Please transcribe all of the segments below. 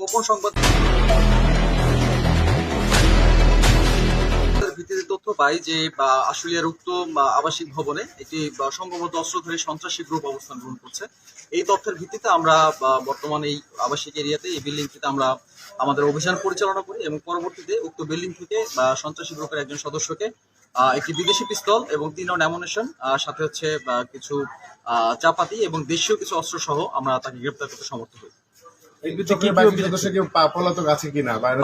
গোপন সংবাদ ভিত্তিতে তথ্য পাই যে আশুলিয়ার উক্ত আবাসিক ভবনে একটি সংঘবদ্ধ অস্ত্রধারী সন্ত্রাসী গ্রুপ অবস্থান গ্রহণ করছে। এই তথ্যের ভিত্তিতে আমরা বর্তমানে এই আবাসিক এরিয়াতে এই বিল্ডিংটিতে আমরা আমাদের অভিযান পরিচালনা করি এবং পরবর্তীতে উক্ত বিল্ডিং থেকে সন্ত্রাসী গ্রুপের একজন সদস্যকে একটি বিদেশি পিস্তল এবং 3 রাউন্ড অ্যামুনিশন সাথে হচ্ছে কিছু চাপাতি এবং দেশীয় কিছু অস্ত্র সহ আমরা তাকে গ্রেপ্তার করতে সমর্থ হই।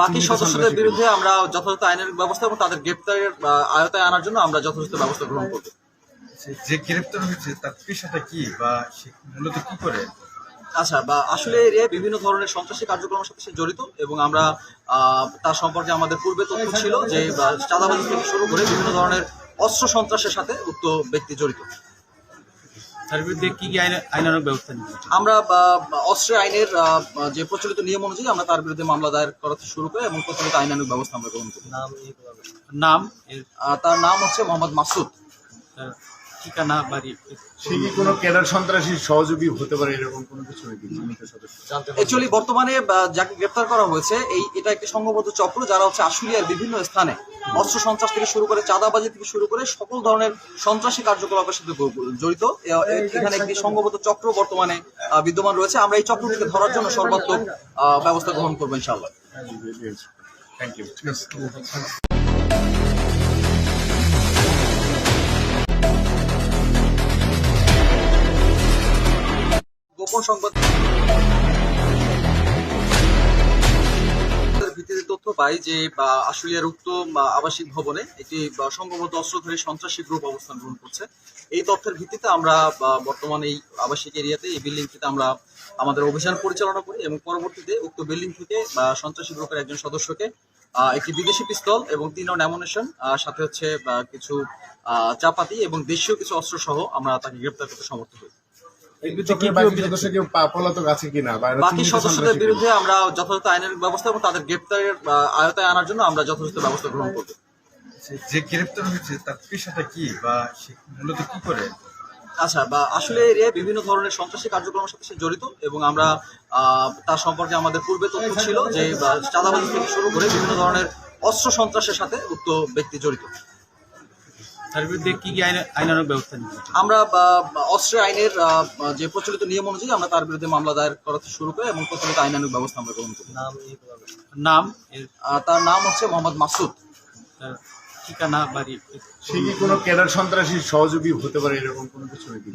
বাকি সদস্যদের বিরুদ্ধে আমরা যথাযথ আইনের ব্যবস্থা এবং তাদের গ্রেপ্তারের আয়তায় আনার জন্য আমরা যথাযথ ব্যবস্থা গ্রহণ করব। যে গ্রেপ্তার হয়েছে তার পেশাটা কি বা সে মূলত কি করে? আচ্ছা, আসলে এরিয়ায় বিভিন্ন ধরনের সন্ত্রাসী কার্যক্রমের সাথে সে জড়িত এবং আমরা তার সম্পর্কে আমাদের পূর্বে তথ্য ছিল যে চাঁদাবাজি থেকে শুরু করে বিভিন্ন ধরনের অস্ত্র সন্ত্রাসের সাথে উক্ত ব্যক্তি জড়িত। তার বিরুদ্ধে কি আইনানুগ ব্যবস্থা নিচ্ছে? আমরা অস্ত্র আইনের যে প্রচলিত নিয়ম অনুযায়ী আমরা তার বিরুদ্ধে মামলা দায়ের করাতে শুরু করি এবং প্রচলিত আইনানুগ ব্যবস্থা আমরা গ্রহণ করি। নাম তার নাম হচ্ছে মোহাম্মদ মাসুদ। ঠিকানা, বাড়ি? সে কি কোনো ক্যাডার সন্ত্রাসী সহযোগী হতে পারে এরকম কোনো কিছু নাকি? অ্যাকচুয়ালি বর্তমানে যাকে গ্রেপ্তার করা হয়েছে এটা একটি সংঘবদ্ধ চক্র যারা হচ্ছে আশুলিয়ার বিভিন্ন স্থানে অস্ত্র সন্ত্রাস থেকে শুরু করে চাঁদাবাজি থেকে শুরু করে সকল ধরনের সন্ত্রাসী কার্যকলাপের সাথে জড়িত। এখানে একটি সংঘবদ্ধ চক্র বর্তমানে বিদ্যমান রয়েছে। আমরা এই চক্রটিকে ধরার জন্য সর্বাত্মক ব্যবস্থা গ্রহণ করবো ইনশাআল্লাহ। Thank you. গোপন সংবাদ ভিত্তিতে তথ্য পাই যে আশুলিয়ার উক্ত আবাসিক ভবনে একটি সংঘবদ্ধ অস্ত্রধারী সন্ত্রাসী গ্রুপ অবস্থান গ্রহণ করছে। এই তথ্যের ভিত্তিতে আমরা বর্তমানে এই আবাসিক এরিয়াতে এই বিল্ডিংটিতে আমরা আমাদের অভিযান পরিচালনা করি এবং পরবর্তীতে উক্ত বিল্ডিং থেকে সন্ত্রাসী গ্রুপের একজন সদস্যকে একটি বিদেশি পিস্তল এবং 3 রাউন্ড অ্যামুনিশন সাথে হচ্ছে কিছু চাপাতি এবং দেশীয় কিছু অস্ত্র সহ আমরা তাকে গ্রেপ্তার করতে সমর্থ হই। বাকি সদস্যদের বিরুদ্ধে আমরা যথাযথ আইনের ব্যবস্থা এবং তাদের গ্রেপ্তারের আয়তায় আনার জন্য আমরা যথাযথ ব্যবস্থা গ্রহণ করব। যে গ্রেপ্তার হয়েছে তার পেশাটা কি বা সে মূলত কি করে? আচ্ছা, আসলে এরিয়ায় বিভিন্ন ধরনের সন্ত্রাসী কার্যক্রমের সাথে সে জড়িত এবং আমরা তার সম্পর্কে আমাদের পূর্বে তথ্য ছিল যে চাঁদাবাজি থেকে শুরু করে বিভিন্ন ধরনের অস্ত্র সন্ত্রাসের সাথে উক্ত ব্যক্তি জড়িত। তার বিরুদ্ধে কি আইনানুগ ব্যবস্থা নিচ্ছে? আমরা অস্ত্র আইনের যে প্রচলিত নিয়ম অনুযায়ী আমরা তার বিরুদ্ধে মামলা দায়ের করাতে শুরু করি এবং প্রচলিত আইনানুগ ব্যবস্থা আমরা গ্রহণ করি। নাম তার নাম হচ্ছে মোহাম্মদ মাসুদ। ঠিকানা, বাড়ি? সে কি কোনো ক্যাডার সন্ত্রাসী সহযোগী হতে পারে এরকম কোনো কিছু নাকি?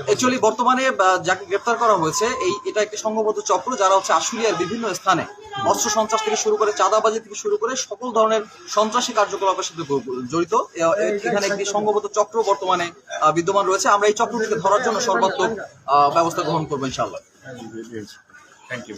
অ্যাকচুয়ালি বর্তমানে যাকে গ্রেপ্তার করা হয়েছে এটা একটি সংঘবদ্ধ চক্র যারা হচ্ছে আশুলিয়ার বিভিন্ন স্থানে অস্ত্র সন্ত্রাস থেকে শুরু করে চাঁদাবাজি থেকে শুরু করে সকল ধরনের সন্ত্রাসী কার্যকলাপের সাথে জড়িত। এখানে একটি সংঘবদ্ধ চক্র বর্তমানে বিদ্যমান রয়েছে। আমরা এই চক্রটিকে ধরার জন্য সর্বাত্মক ব্যবস্থা গ্রহণ করবো ইনশাআল্লাহ। Thank you.